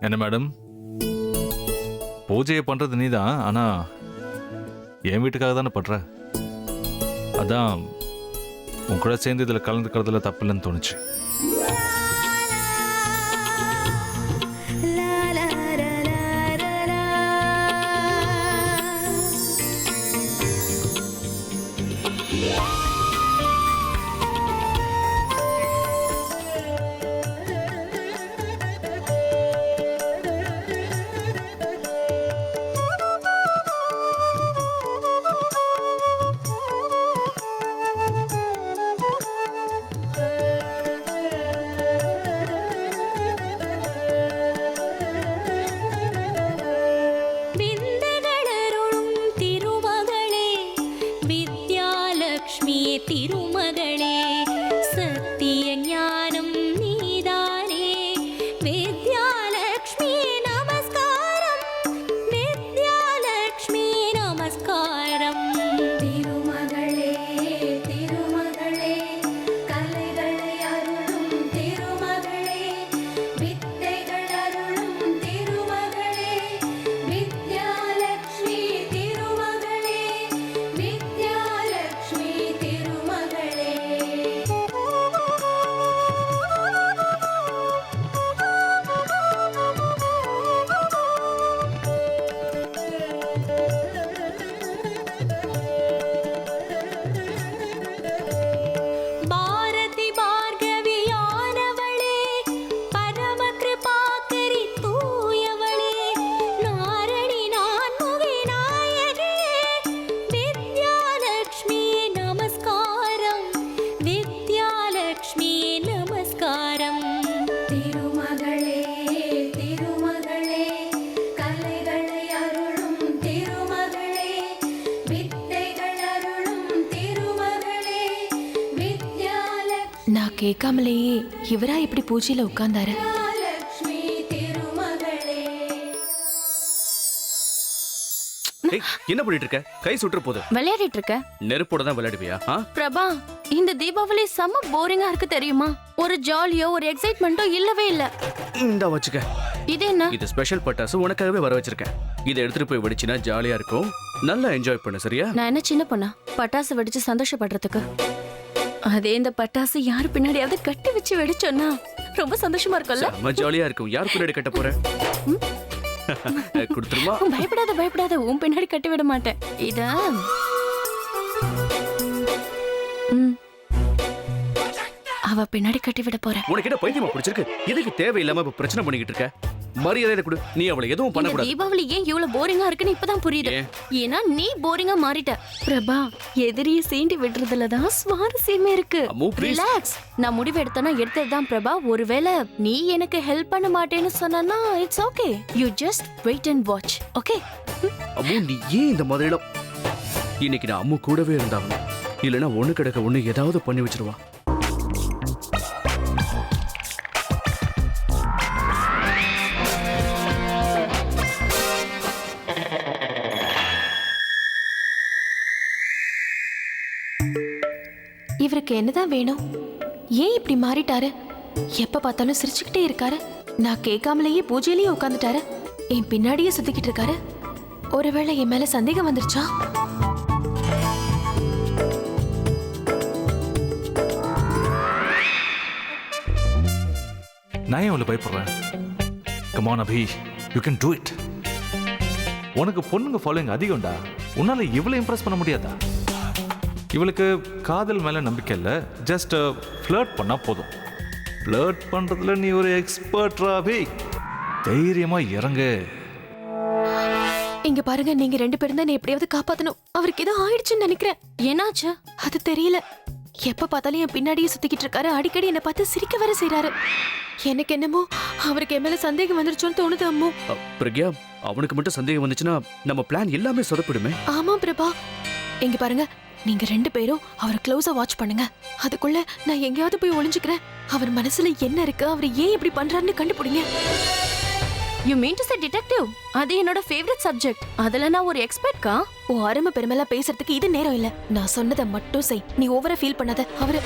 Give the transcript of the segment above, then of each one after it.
என்ன மேடம், பூஜையை பண்றது நீதான், ஆனா என் வீட்டுக்காக தானே பண்ற. அதான் உன் கூட சேர்ந்து இதுல கலந்துக்கிறதுல தப்பு இல்லைன்னு தோணுச்சு. திருமகளே சத்திய ஞானம் நீதானே வித்யாலக்ஷ்மி நமஸ்காரம் வித்யாலக்ஷ்மி நமஸ்காரம் திருமகளே திருமகளே கலைகளை அருளும் திருமகளே வித்தைகள் அருளும் திருமகளே வித்யாலக்ஷ்மி திருமகளே வித்யாலக்ஷ்மி நான் கேட்காமலேயே இவரா இப்படி பூஜையில உட்கார்ந்தாரு. என்ன பண்ணிட்டு இருக்க? கை சுற்று போது விளையாடிட்டு இருக்க. நெருப்போட தான் விளையாடுவியா? பிரபா, இந்த தீபாவளி செம்ம போரிங்கா இருக்கு தெரியுமா? ஒரு ஜாலியோ ஒரு எக்ஸைட்மெண்ட்டோ இல்லவே இல்ல. இந்த வச்சுக்க. இது என்ன? இது ஸ்பெஷல் பட்டாசு, உனக்காகவே வர வச்சிருக்கேன். இதை எடுத்துட்டு போய் வெடிச்சினா ஜாலியா இருக்கும். நல்லா என்ஜாய் பண்ணு, சரியா? நான் என்ன சின்ன பொண்ணா பட்டாசு வெடிச்சு சந்தோஷப்படுறதுக்கு? அதே இந்த பட்டாசு யாரு பின்னாடியாவது கட்டி வச்சு வெடிச்சோன்னா ரொம்ப சந்தோஷமா இருக்கும்ல? செம்ம ஜாலியா இருக்கும். யார் பின்னாடி கட்ட போற? குடுத்துருமா? பயப்படாத பயப்படாத, உன் பின்னாடி கட்டி விட மாட்டேன். இத அவ பின்னாடி கட்டி விட போறேன். உனக்கு என்ன பைத்தியமா பிடிச்சிருக்கு? எதுக்கு தேவையில்லாம இப்ப பிரச்சனை பண்ணிக்கிட்டு இருக்க? மரியாதை கொடு. நீ அவளை எதுவும் பண்ண கூடாது. தீபாவளி ஏன் இவ்வளவு போரிங்கா இருக்குன்னு இப்பதான் புரியுது. ஏன்னா நீ போரிங்கா மாறிட்ட. பிரபா, எதிரியை சீண்டி விடுறதுலதான் சுவாரஸ்யமே இருக்கு. ரிலாக்ஸ். நான் முடிவு எடுத்தேன்னா எடுத்ததுதான் பிரபா. ஒருவேளை நீ எனக்கு ஹெல்ப் பண்ண மாட்டேன்னு சொன்னா it's okay. You just wait and watch. Okay? Ammu, நீ ஏன் இந்த மாதிரிலாம்? இன்னைக்கு நான் அம்மு கூடவே இருந்தாங்க. இல்லைன்னா ஒண்ணு கிடக்க ஒண்ணு ஏதாவது பண்ணி வச்சிருவா. இவருக்கு என்னதான் வேணும்? ஏன் இப்படி மாறிட்டாரு? எப்ப பார்த்தாலும் சிரிச்சுக்கிட்டே இருக்காரு. நான் கேட்காமலேயே பூஜையிலேயே உட்காந்துட்டாரு. என் பின்னாடியே சுத்திக்கிட்டு இருக்காரு. ஒருவேளை என் மேல சந்தேகம் வந்துருச்சா? நான் ஏன் அவளை பயப்படுறேன்? Come on Abhi, you can do it. உனக்கு பொண்ணுங்க ஃபாலோயிங் அதிகம்டா. உன்னால இவ்வளவு இம்ப்ரெஸ் பண்ண முடியாதா? இவளுக்கு காதல் மேல நம்பிக்கை இல்லை. ஜஸ்ட் ஃப்ளர்ட் பண்ணா போதும். ஃப்ளர்ட் பண்றதுல நீ ஒரு எக்ஸ்பர்ட்ரா அபி. தைரியமா இறங்கு. இங்க பாருங்க, நீங்க ரெண்டு பேரும் தான் எப்படியாவது காப்பாத்தணும். அவருக்கு ஏதோ ஆயிடுச்சுன்னு நினைக்கிறேன். என்னாச்சு? அது தெரியல. எப்ப பார்த்தாலும் என் பின்னாடியே சுத்திக்கிட்டு இருக்காரு. அடிக்கடி என்ன பார்த்து சிரிக்க வர செய்யறாரு. எனக்கு என்னமோ அவருக்கு என் மேல சந்தேகம் வந்துருச்சோன்னு தோணுது அம்மு. பிரக்யா, அவனுக்கு மட்டும் சந்தேகம் வந்துச்சுன்னா நம்ம பிளான் எல்லாமே சொதப்பிடுமே. ஆமா பிரபா, இங்க பாருங்க, நீங்க ரெண்டு பேரும் அவரை க்ளோஸா வாட்ச் பண்ணுங்க. அதுக்குள்ள நான் எங்கேயாவது போய் ஒளிஞ்சுக்கிறேன். அவர் மனசுல என்ன இருக்கு, அவர் ஏன் இப்படி பண்றாருன்னு கண்டுபிடிங்க. You mean to say detective? அது என்னோட ஃபேவரட் சப்ஜெக்ட். அதுல நான் ஒரு எக்ஸ்பர்ட்கா. ஓ அருமை பெருமைலாம் பேசுறதுக்கு இது நேரம் இல்ல. நான் சொன்னதை மட்டும் செய். நீ ஓவரா ஃபீல் பண்ணாத. அவரு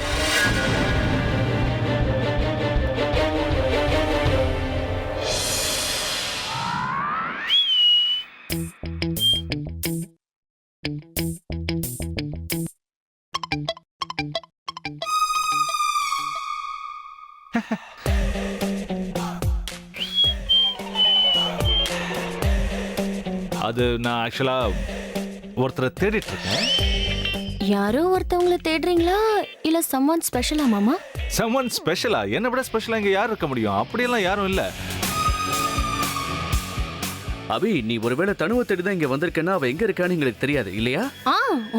அது நான் ஆக்சுவலா ஒருத்தரை தேடிட்டு இருக்கேன். யாரோ ஒருத்தவங்கள தேடுறீங்களா இல்ல சம்மன் ஸ்பெஷலா மாமா? சம்மன் ஸ்பெஷலா? என்ன விட ஸ்பெஷலா இங்க யார் இருக்க முடியும்? அப்படியெல்லாம் யாரும் இல்ல. அபி, நீ ஒருவேளை தனுவை தேடி தான் இங்க வந்திருக்கேன்னா அவ எங்க இருக்கான்னு எங்களுக்கு தெரியாது இல்லையா?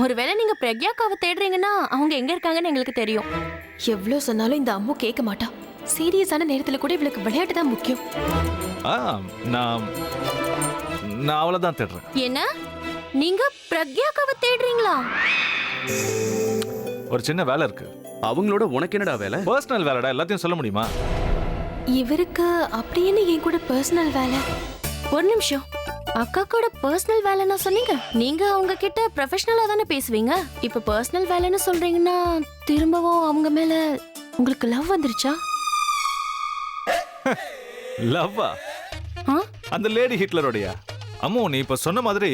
ஒருவேளை நீங்க பிரக்யாக்காவை தேடுறீங்கன்னா அவங்க எங்க இருக்காங்கன்னு எங்களுக்கு தெரியும். எவ்வளோ சொன்னாலும் இந்த அம்மு கேட்க மாட்டா. சீரியஸான நேரத்துல கூட இவளுக்கு விளையாட்டு தான் முக்கியம். நான் நான் அவளை தான் தேடுறேன். என்ன நீங்க பிரக்யாக்காவை தேடுறீங்களா? ஒரு சின்ன வேலை இருக்கு. அவங்களோட உனக்கு என்னடா வேலை? பர்சனல் வேலைடா, எல்லாத்தையும் சொல்ல முடியுமா? இவருக்கு அப்படின்னு என் கூட பர்சனல் வேலை? ஒரு நிமிஷம், அக்கா கூட பர்சனல் வேலைன்னா சொன்னீங்க. நீங்க அவங்க கிட்ட ப்ரொஃபஷனலா தானே பேசுவீங்க. இப்ப பர்சனல் வேலைன்னு சொல்றீங்கன்னா திரும்பவும் அவங்க மேல உங்களுக்கு லவ் வந்துருச்சா? லவ்வா? அந்த லேடி ஹிட்லரோடையா? அம்மு, நீ இப்ப சொன்ன மாதிரி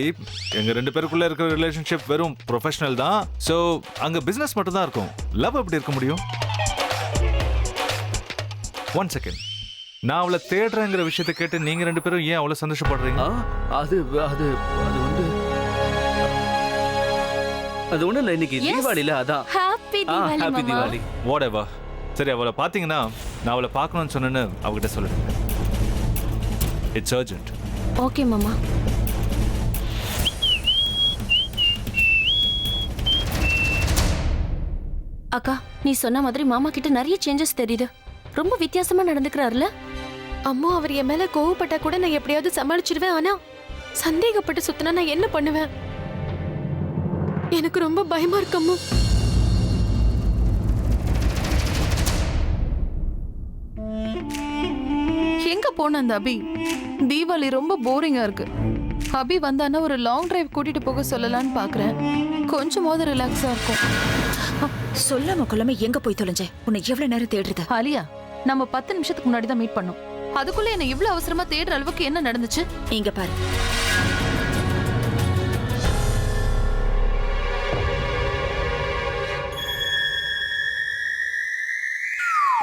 எங்க 2 பேருக்குள்ள இருக்கிற ரிலேஷன்ஷிப் வெறும் ப்ரொஃபஷனல் தான். சோ அங்க பிசினஸ் மட்டும் தான் இருக்கும். லவ் எப்படி இருக்க முடியும்? 1 செகண்ட். நான் அவளை தேடுறேங்கிற விஷயத்தை கேட்டு நீங்க 2 பேரும் ஏன் அவ்வளவு சந்தோஷப்படுறீங்க? அது அது அது வந்து அது ஒண்ணும் இல்ல, இன்னைக்கு தீபாவளில அதான். ஹாப்பி தீபாவளி ஹாப்பி மாமா. தீபாவளி. வாடேவா. சரி, அவளை பாத்தீங்கன்னா நான் அவளை பார்க்கணும்னு சொன்னேன்னு அவகிட்ட சொல்லுங்க. It's urgent. ஓகே மாமா. அக்கா, நீ சொன்ன மாதிரி மாமா கிட்ட நிறைய சேஞ்சஸ் தெரியுது. ரொம்ப வித்தியாசமா நடந்துக்கிறாருல. அம்மா அவர் என் மேல கோவப்பட்டா கூட நான் எப்படியாவது சமாளிச்சிடுவேன். ஆனா சந்தேகப்பட்டு சுத்தினா நான் என்ன பண்ணுவேன்? எனக்கு ரொம்ப பயமா இருக்கு அம்மா. எங்க போன அந்த அபி? தீபாவளி ரொம்ப போரிங்கா இருக்கு. அபி வந்தானா ஒரு லாங் டிரைவ் கூட்டிட்டு போக சொல்லலாம்னு பாக்குறேன். கொஞ்சமாவது ரிலாக்ஸா இருக்கும். சொல்லாம கொள்ளாம எங்க போய் தொலைஞ்ச? உன்னை எவ்வளவு நேரம் தேடுறது? ஆலியா, நம்ம 10 நிமிஷத்துக்கு முன்னாடி தான் மீட் பண்ணோம். அதுக்குள்ள என்ன இவ்வளவு அவசரமா தேடுற அளவுக்கு என்ன நடந்துச்சு? இங்க பாரு.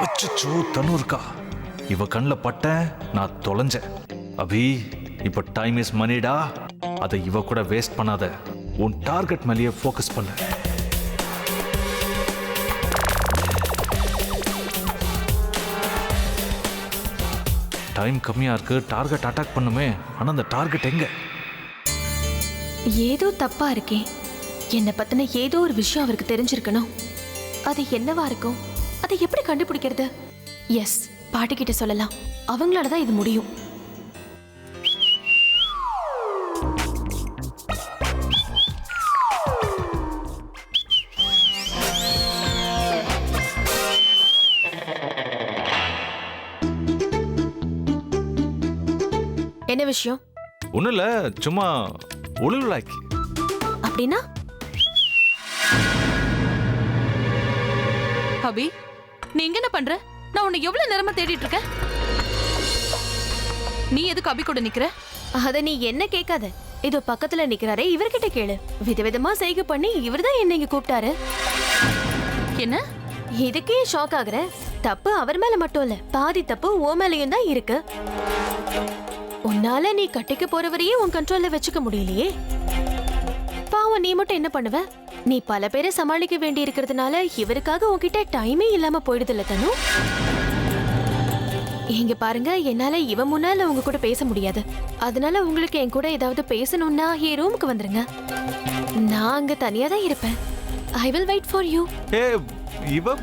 அச்சச்சோ, தனுர்க்கா. இவ கண்ணில் பட்ட நான் தொலைஞ்சேன். அபி, இப்ப டைம் இஸ் மணிடா. அதை இவ கூட வேஸ்ட் பண்ணாத. உன் டார்கெட் மேலேயே ஃபோக்கஸ் பண்ணு. டைம் கம்மியா இருக்கு. டார்கெட் அட்டாக் பண்ணுமே. ஆனா அந்த டார்கெட் எங்க? ஏதோ தப்பா இருக்கே. என்னை பத்தின ஏதோ ஒரு விஷயம் அவருக்கு தெரிஞ்சிருக்கணும். அது என்னவா இருக்கும்? அதை எப்படி கண்டுபிடிக்கிறது? எஸ், பாட்டி கிட்ட சொல்லலாம். அவங்களால தான் இது முடியும். என்ன விஷயம்? ஒன்றும் இல்லை, சும்மா உளுலாக்கி. அப்படின்னா அபி, நீ இங்க என்ன பண்ற? நான் உன்னை எவ்வளவு நேரமா தேடிட்டு இருக்கேன். நீ எதுக்கு அபி கூட நிக்கிற? அத நீ என்ன கேட்காத. இதோ பக்கத்துல நிக்கிறாரே, இவர்கிட்ட கேளு. விதவிதமா செய்கை பண்ணி இவர்தான் என்ன இங்க கூப்பிட்டாரு. என்ன? இதுக்கே ஷாக் ஆகுற? தப்பு அவர் மேல மட்டும் இல்ல, பாதி தப்பு ஓ மேலயும் தான் இருக்கு. உன்னால நீ கட்டிக்க போறவரையே உன் கண்ட்ரோல்ல வச்சுக்க முடியலையே. பாவம், நீ மட்டும் என்ன பண்ணுவ? நீ பல பேரை சமாளிக்க வேண்டி இருக்கிறதுனால இவருக்காக உன்கிட்ட டைமே இல்லாம போயிடுதுல்ல தனு. இங்க பாருங்க, என்னால இவ முன்னால உங்க கூட பேச முடியாது. அதனால உங்களுக்கு என் கூட ஏதாவது பேசணும்னா என் ரூமுக்கு வந்துருங்க. நான் அங்க தனியா தான் இருப்பேன். I will wait for you. இவ